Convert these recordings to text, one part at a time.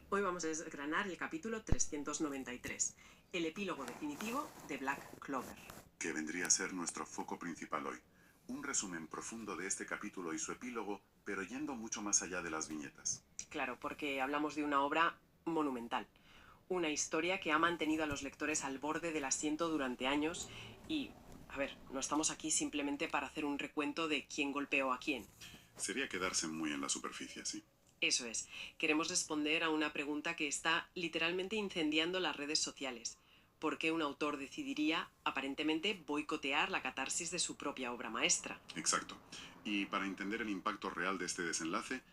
Hoy vamos a desgranar el capítulo 393, el epílogo definitivo de Black Clover. Que vendría a ser nuestro foco principal hoy. Un resumen profundo de este capítulo y su epílogo, pero yendo mucho más allá de las viñetas. Claro, porque hablamos de una obra monumental. Una historia que ha mantenido a los lectores al borde del asiento durante años y, a ver, no estamos aquí simplemente para hacer un recuento de quién golpeó a quién. Sería quedarse muy en la superficie, sí. Eso es, queremos responder a una pregunta que está literalmente incendiando las redes sociales. ¿Por qué un autor decidiría, aparentemente, boicotear la catarsis de su propia obra maestra? Exacto. Y para entender el impacto real de este desenlace,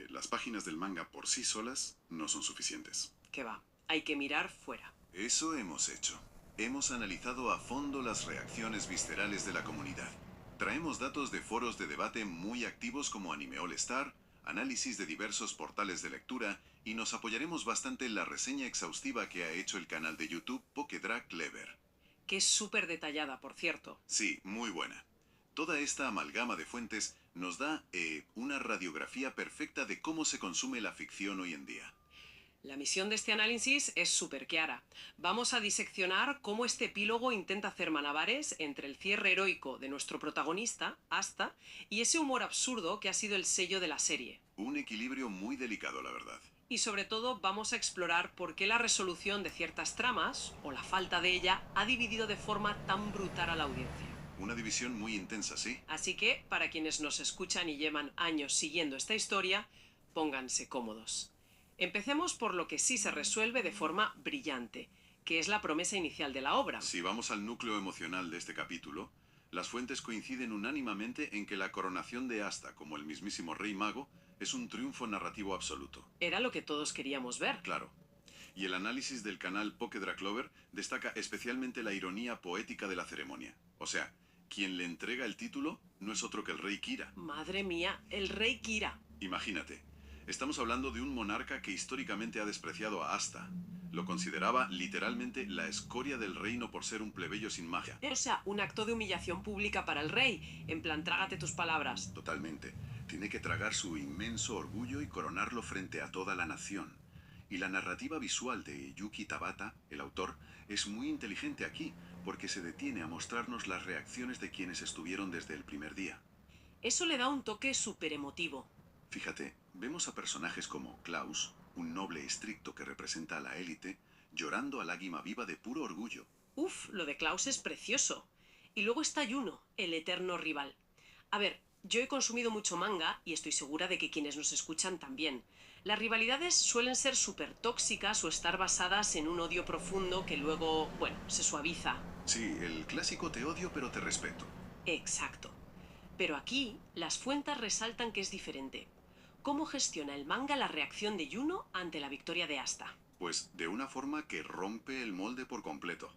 las páginas del manga por sí solas no son suficientes. ¿Qué va? Hay que mirar fuera. Eso hemos hecho. Hemos analizado a fondo las reacciones viscerales de la comunidad. Traemos datos de foros de debate muy activos como Anime All Star, análisis de diversos portales de lectura y nos apoyaremos bastante en la reseña exhaustiva que ha hecho el canal de YouTube Pokédrag Clever. Que es súper detallada, por cierto. Sí, muy buena. Toda esta amalgama de fuentes nos da una radiografía perfecta de cómo se consume la ficción hoy en día. La misión de este análisis es súper clara. Vamos a diseccionar cómo este epílogo intenta hacer malabares entre el cierre heroico de nuestro protagonista, Asta, y ese humor absurdo que ha sido el sello de la serie. Un equilibrio muy delicado, la verdad. Y sobre todo vamos a explorar por qué la resolución de ciertas tramas, o la falta de ella, ha dividido de forma tan brutal a la audiencia. Una división muy intensa, sí. Así que, para quienes nos escuchan y llevan años siguiendo esta historia, pónganse cómodos. Empecemos por lo que sí se resuelve de forma brillante, que es la promesa inicial de la obra. Si vamos al núcleo emocional de este capítulo, las fuentes coinciden unánimemente en que la coronación de Asta como el mismísimo Rey Mago es un triunfo narrativo absoluto. Era lo que todos queríamos ver. Claro. Y el análisis del canal Pokédrag Clover destaca especialmente la ironía poética de la ceremonia. O sea, quien le entrega el título no es otro que el Rey Kira. Madre mía, el Rey Kira. Imagínate, estamos hablando de un monarca que históricamente ha despreciado a Asta. Lo consideraba literalmente la escoria del reino por ser un plebeyo sin magia. O sea, un acto de humillación pública para el rey. En plan, trágate tus palabras. Totalmente. Tiene que tragar su inmenso orgullo y coronarlo frente a toda la nación. Y la narrativa visual de Yuki Tabata, el autor, es muy inteligente aquí, porque se detiene a mostrarnos las reacciones de quienes estuvieron desde el primer día. Eso le da un toque súper emotivo. Fíjate, vemos a personajes como Klaus, un noble estricto que representa a la élite, llorando a lágrima viva de puro orgullo. Uf, lo de Klaus es precioso. Y luego está Juno, el eterno rival. A ver, yo he consumido mucho manga y estoy segura de que quienes nos escuchan también. Las rivalidades suelen ser súper tóxicas o estar basadas en un odio profundo que luego, bueno, se suaviza. Sí, el clásico te odio pero te respeto. Exacto. Pero aquí, las fuentes resaltan que es diferente. ¿Cómo gestiona el manga la reacción de Juno ante la victoria de Asta? Pues de una forma que rompe el molde por completo.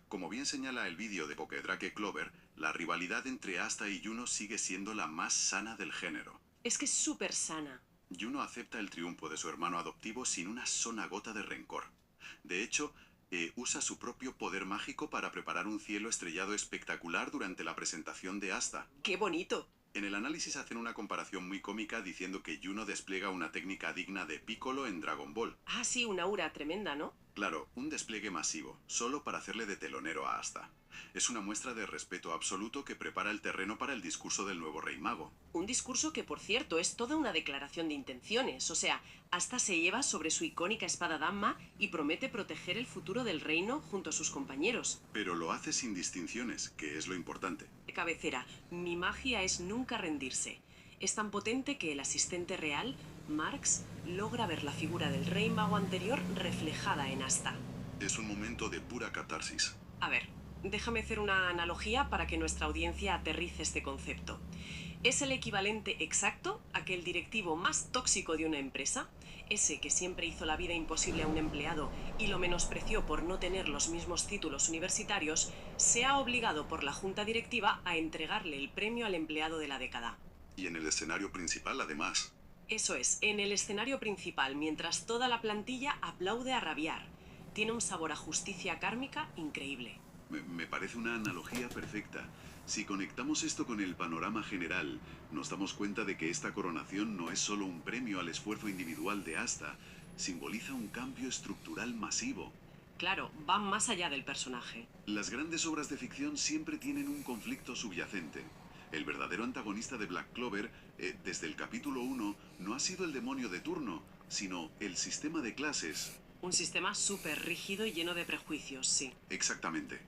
Como bien señala el vídeo de Pokédrag Clover, la rivalidad entre Asta y Juno sigue siendo la más sana del género. Es que es súper sana. Juno acepta el triunfo de su hermano adoptivo sin una sola gota de rencor. De hecho, usa su propio poder mágico para preparar un cielo estrellado espectacular durante la presentación de Asta. ¡Qué bonito! En el análisis hacen una comparación muy cómica diciendo que Juno despliega una técnica digna de Piccolo en Dragon Ball. Ah, sí, una aura tremenda, ¿no? Claro, un despliegue masivo, solo para hacerle de telonero a Asta. Es una muestra de respeto absoluto que prepara el terreno para el discurso del nuevo Rey Mago. Un discurso que, por cierto, es toda una declaración de intenciones. O sea, Asta se lleva sobre su icónica espada Danma y promete proteger el futuro del reino junto a sus compañeros. Pero lo hace sin distinciones, que es lo importante. De cabecera, mi magia es nunca rendirse. Es tan potente que el asistente real, Marx, logra ver la figura del Rey Mago anterior reflejada en Asta. Es un momento de pura catarsis. A ver, déjame hacer una analogía para que nuestra audiencia aterrice este concepto. Es el equivalente exacto a que el directivo más tóxico de una empresa, ese que siempre hizo la vida imposible a un empleado y lo menospreció por no tener los mismos títulos universitarios, sea obligado por la junta directiva a entregarle el premio al empleado de la década. Y en el escenario principal, además. Eso es, en el escenario principal, mientras toda la plantilla aplaude a rabiar. Tiene un sabor a justicia kármica increíble. Me parece una analogía perfecta. Si conectamos esto con el panorama general, nos damos cuenta de que esta coronación no es solo un premio al esfuerzo individual de Asta, simboliza un cambio estructural masivo. Claro, va más allá del personaje. Las grandes obras de ficción siempre tienen un conflicto subyacente. El verdadero antagonista de Black Clover, desde el capítulo 1, no ha sido el demonio de turno, sino el sistema de clases. Un sistema súper rígido y lleno de prejuicios, sí. Exactamente.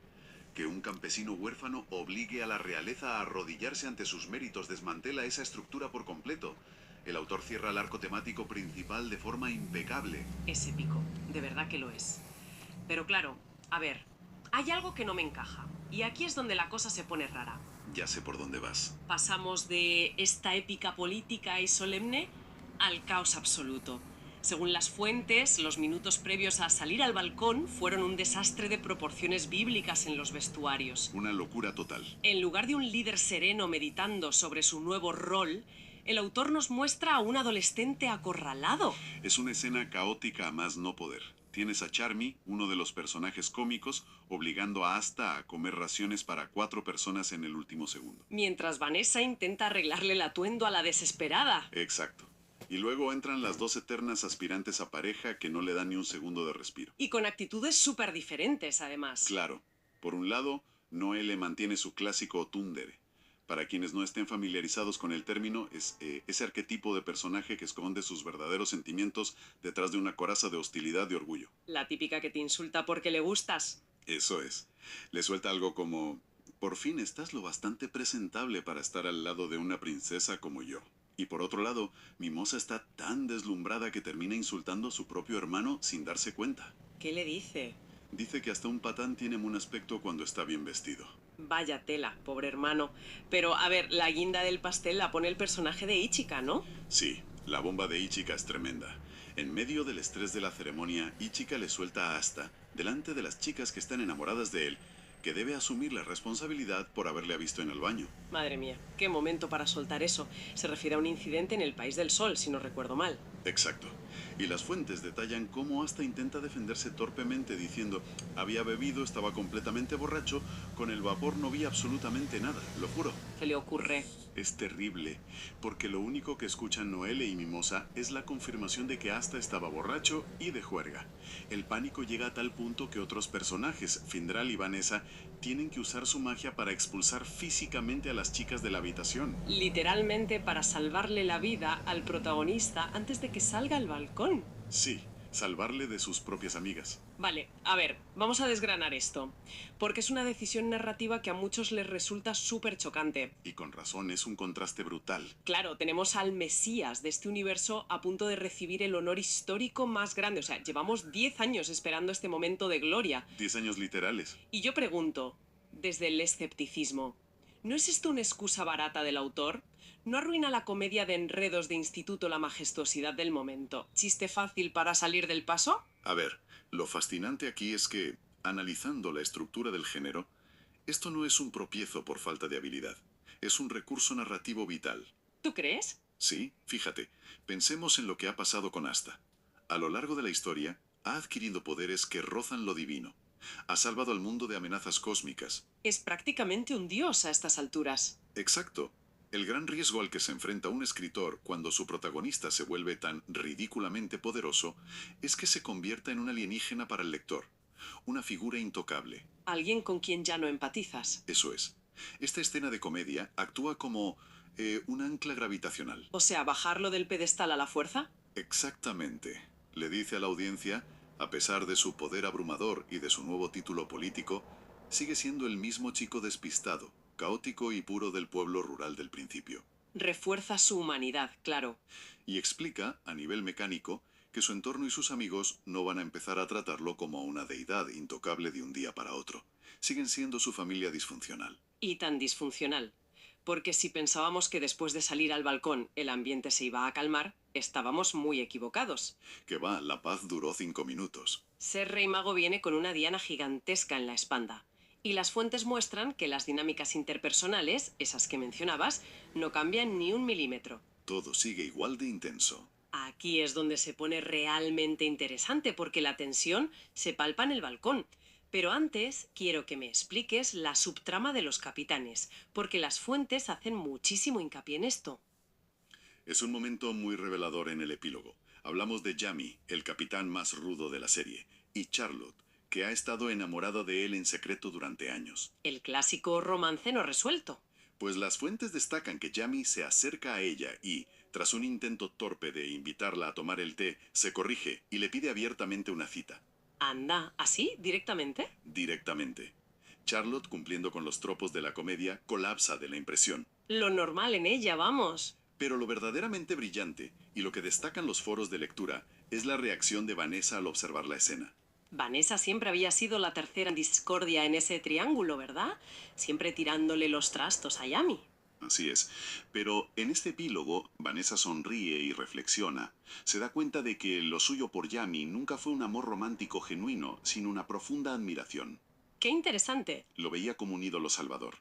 Que un campesino huérfano obligue a la realeza a arrodillarse ante sus méritos desmantela esa estructura por completo. El autor cierra el arco temático principal de forma impecable. Es épico, de verdad que lo es. Pero claro, a ver, hay algo que no me encaja. Y aquí es donde la cosa se pone rara. Ya sé por dónde vas. Pasamos de esta épica política y solemne al caos absoluto. Según las fuentes, los minutos previos a salir al balcón fueron un desastre de proporciones bíblicas en los vestuarios. Una locura total. En lugar de un líder sereno meditando sobre su nuevo rol, el autor nos muestra a un adolescente acorralado. Es una escena caótica a más no poder. Tienes a Charmy, uno de los personajes cómicos, obligando a Asta a comer raciones para 4 personas en el último segundo. Mientras Vanessa intenta arreglarle el atuendo a la desesperada. Exacto. Y luego entran las 2 eternas aspirantes a pareja que no le dan ni un segundo de respiro. Y con actitudes súper diferentes, además. Claro. Por un lado, Noelle mantiene su clásico Tundere. Para quienes no estén familiarizados con el término, es ese arquetipo de personaje que esconde sus verdaderos sentimientos detrás de una coraza de hostilidad y orgullo. La típica que te insulta porque le gustas. Eso es. Le suelta algo como: por fin estás lo bastante presentable para estar al lado de una princesa como yo. Y por otro lado, Mimosa está tan deslumbrada que termina insultando a su propio hermano sin darse cuenta. ¿Qué le dice? Dice que hasta un patán tiene buen aspecto cuando está bien vestido. Vaya tela, pobre hermano. Pero, a ver, la guinda del pastel la pone el personaje de Ichika, ¿no? Sí, la bomba de Ichika es tremenda. En medio del estrés de la ceremonia, Ichika le suelta a Asta, delante de las chicas que están enamoradas de él, que debe asumir la responsabilidad por haberle visto en el baño. Madre mía, qué momento para soltar eso. Se refiere a un incidente en el País del Sol, si no recuerdo mal. Exacto. Y las fuentes detallan cómo Asta intenta defenderse torpemente diciendo: había bebido, estaba completamente borracho, con el vapor no vi absolutamente nada, lo juro. ¿Qué le ocurre? Es terrible, porque lo único que escuchan Noelle y Mimosa es la confirmación de que Asta estaba borracho y de juerga. El pánico llega a tal punto que otros personajes, Findral y Vanessa, tienen que usar su magia para expulsar físicamente a las chicas de la habitación. Literalmente para salvarle la vida al protagonista antes de que salga al balcón. Sí, salvarle de sus propias amigas. Vale, a ver, vamos a desgranar esto. Porque es una decisión narrativa que a muchos les resulta súper chocante. Y con razón, es un contraste brutal. Claro, tenemos al Mesías de este universo a punto de recibir el honor histórico más grande. O sea, llevamos 10 años esperando este momento de gloria. 10 años literales. Y yo pregunto, desde el escepticismo, ¿no es esto una excusa barata del autor? ¿No arruina la comedia de enredos de instituto la majestuosidad del momento? ¿Chiste fácil para salir del paso? A ver, lo fascinante aquí es que, analizando la estructura del género, esto no es un tropiezo por falta de habilidad. Es un recurso narrativo vital. ¿Tú crees? Sí, fíjate, pensemos en lo que ha pasado con Asta. A lo largo de la historia, ha adquirido poderes que rozan lo divino. Ha salvado al mundo de amenazas cósmicas. Es prácticamente un dios a estas alturas. Exacto. El gran riesgo al que se enfrenta un escritor cuando su protagonista se vuelve tan ridículamente poderoso es que se convierta en un alienígena para el lector, una figura intocable. Alguien con quien ya no empatizas. Eso es. Esta escena de comedia actúa como un ancla gravitacional. O sea, bajarlo del pedestal a la fuerza. Exactamente. Le dice a la audiencia, a pesar de su poder abrumador y de su nuevo título político, sigue siendo el mismo chico despistado, caótico y puro del pueblo rural del principio. Refuerza su humanidad, claro. Y explica, a nivel mecánico, que su entorno y sus amigos no van a empezar a tratarlo como una deidad intocable de un día para otro. Siguen siendo su familia disfuncional. Y tan disfuncional. Porque si pensábamos que después de salir al balcón el ambiente se iba a calmar, estábamos muy equivocados. Que va, la paz duró 5 minutos. Ser rey mago viene con una diana gigantesca en la espalda. Y las fuentes muestran que las dinámicas interpersonales, esas que mencionabas, no cambian ni un milímetro. Todo sigue igual de intenso. Aquí es donde se pone realmente interesante, porque la tensión se palpa en el balcón. Pero antes quiero que me expliques la subtrama de los capitanes, porque las fuentes hacen muchísimo hincapié en esto. Es un momento muy revelador en el epílogo. Hablamos de Yami, el capitán más rudo de la serie, y Charlotte, que ha estado enamorada de él en secreto durante años. El clásico romance no resuelto. Pues las fuentes destacan que Yami se acerca a ella y, tras un intento torpe de invitarla a tomar el té, se corrige y le pide abiertamente una cita. Anda, ¿así? ¿Directamente? Directamente. Charlotte, cumpliendo con los tropos de la comedia, colapsa de la impresión. Lo normal en ella, vamos. Pero lo verdaderamente brillante, y lo que destacan los foros de lectura, es la reacción de Vanessa al observar la escena. Vanessa siempre había sido la tercera en discordia en ese triángulo, ¿verdad? Siempre tirándole los trastos a Yami. Así es. Pero en este epílogo, Vanessa sonríe y reflexiona. Se da cuenta de que lo suyo por Yami nunca fue un amor romántico genuino, sino una profunda admiración. ¡Qué interesante! Lo veía como un ídolo salvador.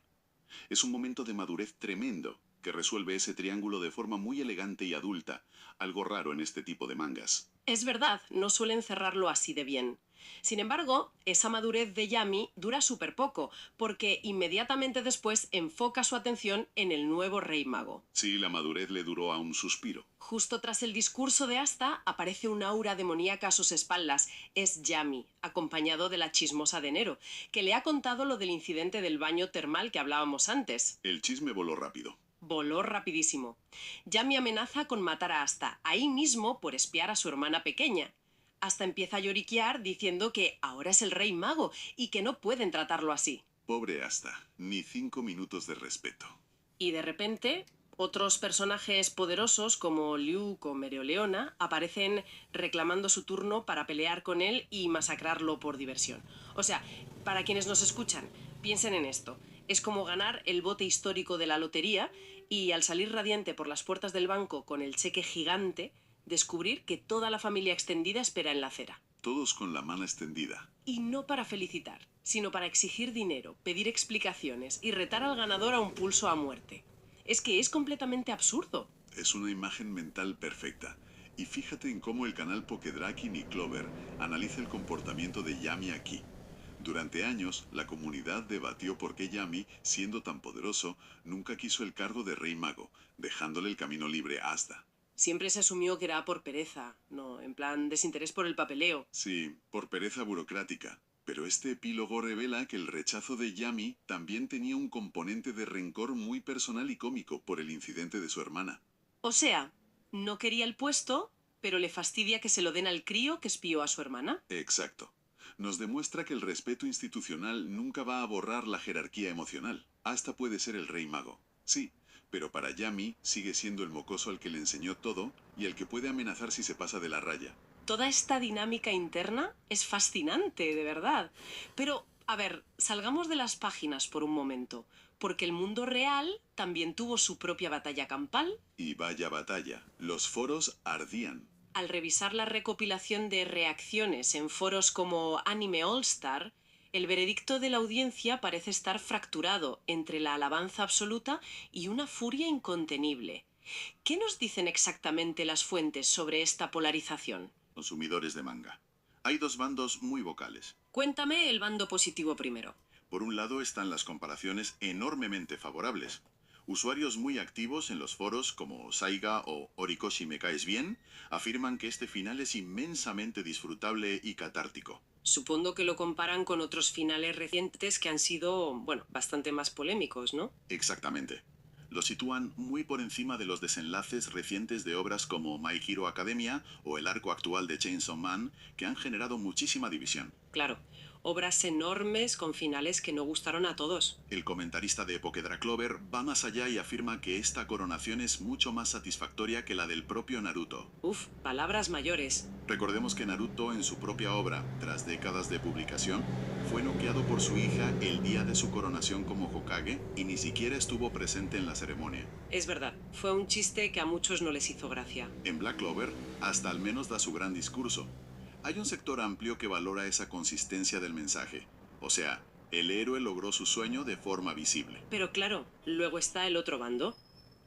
Es un momento de madurez tremendo, que resuelve ese triángulo de forma muy elegante y adulta, algo raro en este tipo de mangas. Es verdad, no suelen cerrarlo así de bien. Sin embargo, esa madurez de Yami dura súper poco, porque inmediatamente después enfoca su atención en el nuevo rey mago. Sí, la madurez le duró a un suspiro. Justo tras el discurso de Asta aparece un aura demoníaca a sus espaldas. Es Yami, acompañado de la chismosa de enero, que le ha contado lo del incidente del baño termal que hablábamos antes. El chisme voló rápido. Voló rapidísimo. Yami amenaza con matar a Asta, ahí mismo por espiar a su hermana pequeña. Asta empieza a lloriquear diciendo que ahora es el rey mago y que no pueden tratarlo así. Pobre Asta, ni 5 minutos de respeto. Y de repente, otros personajes poderosos como Liu o Mereoleona aparecen reclamando su turno para pelear con él y masacrarlo por diversión. O sea, para quienes nos escuchan, piensen en esto. Es como ganar el bote histórico de la lotería y al salir radiante por las puertas del banco con el cheque gigante, descubrir que toda la familia extendida espera en la acera. Todos con la mano extendida. Y no para felicitar, sino para exigir dinero, pedir explicaciones y retar al ganador a un pulso a muerte. Es que es completamente absurdo. Es una imagen mental perfecta. Y fíjate en cómo el canal Pokedrakin y Clover analiza el comportamiento de Yami aquí. Durante años, la comunidad debatió por qué Yami, siendo tan poderoso, nunca quiso el cargo de Rey Mago, dejándole el camino libre a Asta. Siempre se asumió que era por pereza, no, en plan desinterés por el papeleo. Sí, por pereza burocrática. Pero este epílogo revela que el rechazo de Yami también tenía un componente de rencor muy personal y cómico por el incidente de su hermana. O sea, no quería el puesto, pero le fastidia que se lo den al crío que espió a su hermana. Exacto. Nos demuestra que el respeto institucional nunca va a borrar la jerarquía emocional. Asta puede ser el rey mago. Sí, pero para Yami sigue siendo el mocoso al que le enseñó todo y al que puede amenazar si se pasa de la raya. Toda esta dinámica interna es fascinante, de verdad. Pero, a ver, salgamos de las páginas por un momento, porque el mundo real también tuvo su propia batalla campal. Y vaya batalla, los foros ardían. Al revisar la recopilación de reacciones en foros como Anime All Star, el veredicto de la audiencia parece estar fracturado entre la alabanza absoluta y una furia incontenible. ¿Qué nos dicen exactamente las fuentes sobre esta polarización? Consumidores de manga. Hay dos bandos muy vocales. Cuéntame el bando positivo primero. Por un lado están las comparaciones enormemente favorables. Usuarios muy activos en los foros como Saiga o Horikoshi me caes bien afirman que este final es inmensamente disfrutable y catártico. Supongo que lo comparan con otros finales recientes que han sido, bueno, bastante más polémicos, ¿no? Exactamente. Lo sitúan muy por encima de los desenlaces recientes de obras como My Hero Academia o el arco actual de Chainsaw Man, que han generado muchísima división. Claro, obras enormes con finales que no gustaron a todos. El comentarista de Pokedra Clover va más allá y afirma que esta coronación es mucho más satisfactoria que la del propio Naruto. Uf, palabras mayores. Recordemos que Naruto, en su propia obra, tras décadas de publicación, fue noqueado por su hija el día de su coronación como Hokage y ni siquiera estuvo presente en la ceremonia. Es verdad, fue un chiste que a muchos no les hizo gracia. En Black Clover, hasta al menos da su gran discurso. Hay un sector amplio que valora esa consistencia del mensaje. O sea, el héroe logró su sueño de forma visible. Pero claro, luego está el otro bando.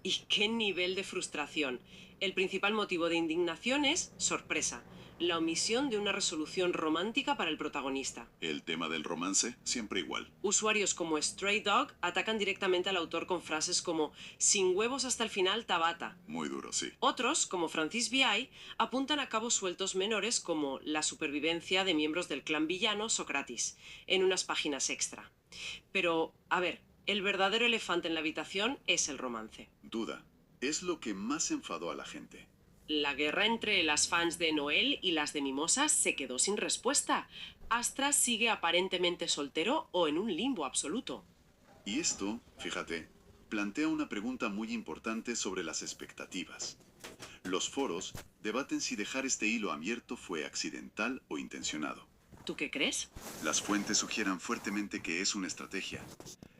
¿Y qué nivel de frustración? El principal motivo de indignación es sorpresa. La omisión de una resolución romántica para el protagonista. El tema del romance, siempre igual. Usuarios como Stray Dog atacan directamente al autor con frases como «sin huevos hasta el final, Tabata». Muy duro, sí. Otros, como Francis VI, apuntan a cabos sueltos menores como la supervivencia de miembros del clan villano Socratis, en unas páginas extra. Pero, a ver, el verdadero elefante en la habitación es el romance. Duda. Es lo que más enfadó a la gente. La guerra entre las fans de Noel y las de Mimosas se quedó sin respuesta. Astra sigue aparentemente soltero o en un limbo absoluto. Y esto, fíjate, plantea una pregunta muy importante sobre las expectativas. Los foros debaten si dejar este hilo abierto fue accidental o intencionado. ¿Tú qué crees? Las fuentes sugieren fuertemente que es una estrategia.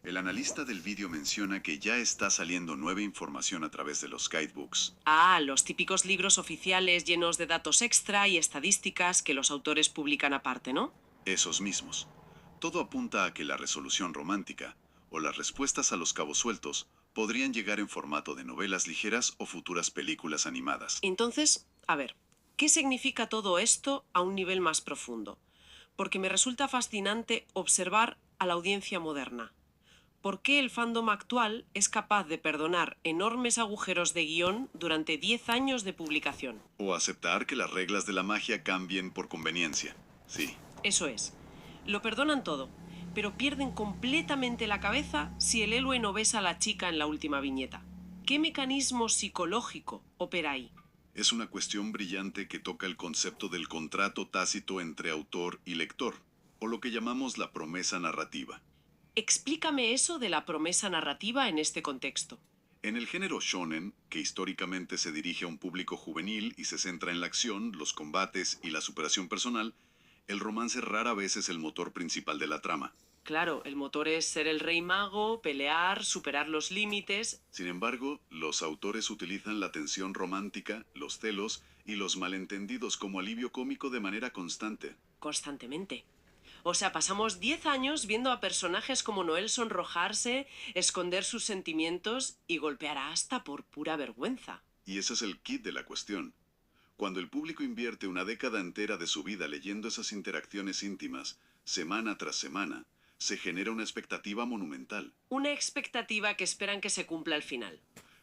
El analista del vídeo menciona que ya está saliendo nueva información a través de los guidebooks. Ah, los típicos libros oficiales llenos de datos extra y estadísticas que los autores publican aparte, ¿no? Esos mismos. Todo apunta a que la resolución romántica, o las respuestas a los cabos sueltos, podrían llegar en formato de novelas ligeras o futuras películas animadas. Entonces, a ver, ¿qué significa todo esto a un nivel más profundo? Porque me resulta fascinante observar a la audiencia moderna. ¿Por qué el fandom actual es capaz de perdonar enormes agujeros de guión durante 10 años de publicación? O aceptar que las reglas de la magia cambien por conveniencia. Sí. Eso es. Lo perdonan todo, pero pierden completamente la cabeza si el héroe no besa a la chica en la última viñeta. ¿Qué mecanismo psicológico opera ahí? Es una cuestión brillante que toca el concepto del contrato tácito entre autor y lector, o lo que llamamos la promesa narrativa. Explícame eso de la promesa narrativa en este contexto. En el género shonen, que históricamente se dirige a un público juvenil y se centra en la acción, los combates y la superación personal, el romance rara vez es el motor principal de la trama. Claro, el motor es ser el rey mago, pelear, superar los límites. Sin embargo, los autores utilizan la tensión romántica, los celos y los malentendidos como alivio cómico de manera constante. Constantemente. O sea, pasamos 10 años viendo a personajes como Noel sonrojarse, esconder sus sentimientos y golpear a Asta por pura vergüenza. Y ese es el kit de la cuestión. Cuando el público invierte una década entera de su vida leyendo esas interacciones íntimas, semana tras semana, se genera una expectativa monumental. Una expectativa que esperan que se cumpla al final.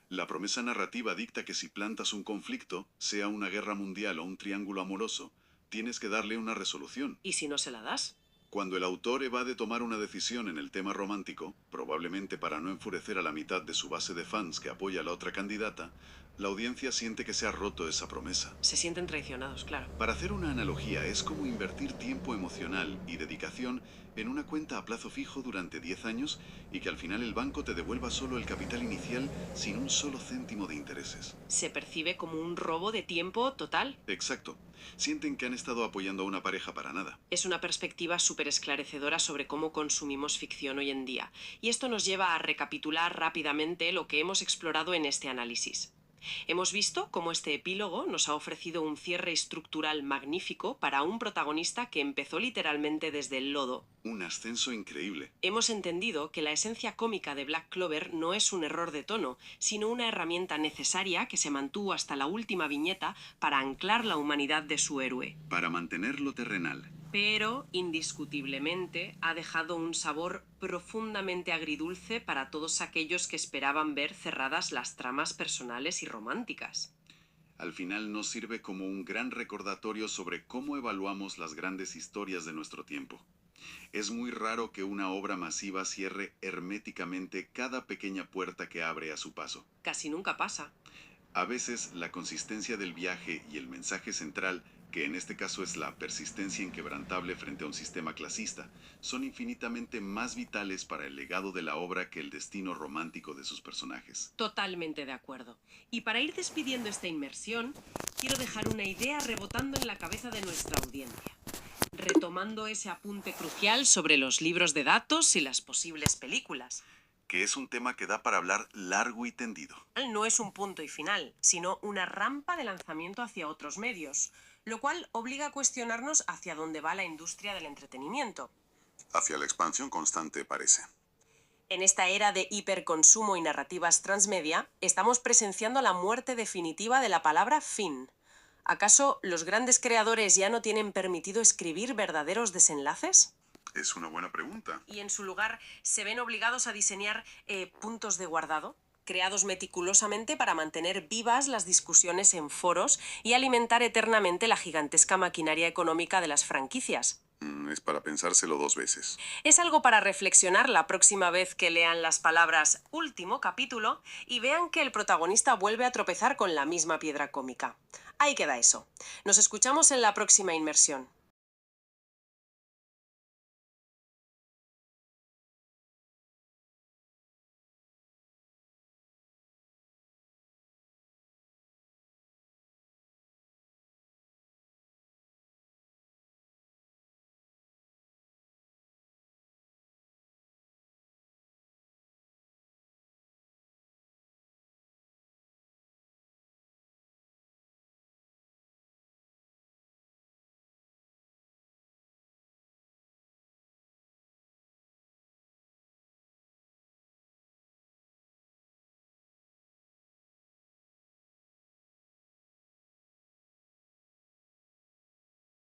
La promesa narrativa dicta que si plantas un conflicto, sea una guerra mundial o un triángulo amoroso, tienes que darle una resolución. ¿Y si no se la das? Cuando el autor evade tomar una decisión en el tema romántico, probablemente para no enfurecer a la mitad de su base de fans que apoya a la otra candidata, la audiencia siente que se ha roto esa promesa. Se sienten traicionados, claro. Para hacer una analogía, es como invertir tiempo emocional y dedicación en una cuenta a plazo fijo durante 10 años y que al final el banco te devuelva solo el capital inicial sin un solo céntimo de intereses. Se percibe como un robo de tiempo total. Exacto. Sienten que han estado apoyando a una pareja para nada. Es una perspectiva súper esclarecedora sobre cómo consumimos ficción hoy en día. Y esto nos lleva a recapitular rápidamente lo que hemos explorado en este análisis. Hemos visto cómo este epílogo nos ha ofrecido un cierre estructural magnífico para un protagonista que empezó literalmente desde el lodo. Un ascenso increíble. Hemos entendido que la esencia cómica de Black Clover no es un error de tono, sino una herramienta necesaria que se mantuvo hasta la última viñeta para anclar la humanidad de su héroe. Para mantenerlo terrenal. Pero, indiscutiblemente, ha dejado un sabor profundamente agridulce para todos aquellos que esperaban ver cerradas las tramas personales y románticas. Al final nos sirve como un gran recordatorio sobre cómo evaluamos las grandes historias de nuestro tiempo. Es muy raro que una obra masiva cierre herméticamente cada pequeña puerta que abre a su paso. Casi nunca pasa. A veces, la consistencia del viaje y el mensaje central, que en este caso es la persistencia inquebrantable frente a un sistema clasista, son infinitamente más vitales para el legado de la obra que el destino romántico de sus personajes. Totalmente de acuerdo. Y para ir despidiendo esta inmersión, quiero dejar una idea rebotando en la cabeza de nuestra audiencia. Retomando ese apunte crucial sobre los libros de datos y las posibles películas. Que es un tema que da para hablar largo y tendido. No es un punto y final, sino una rampa de lanzamiento hacia otros medios, lo cual obliga a cuestionarnos hacia dónde va la industria del entretenimiento. Hacia la expansión constante, parece. En esta era de hiperconsumo y narrativas transmedia, estamos presenciando la muerte definitiva de la palabra fin. ¿Acaso los grandes creadores ya no tienen permitido escribir verdaderos desenlaces? Es una buena pregunta. ¿Y en su lugar se ven obligados a diseñar puntos de guardado, creados meticulosamente para mantener vivas las discusiones en foros y alimentar eternamente la gigantesca maquinaria económica de las franquicias? Es para pensárselo 2 veces. Es algo para reflexionar la próxima vez que lean las palabras último capítulo y vean que el protagonista vuelve a tropezar con la misma piedra cómica. Ahí queda eso. Nos escuchamos en la próxima inmersión.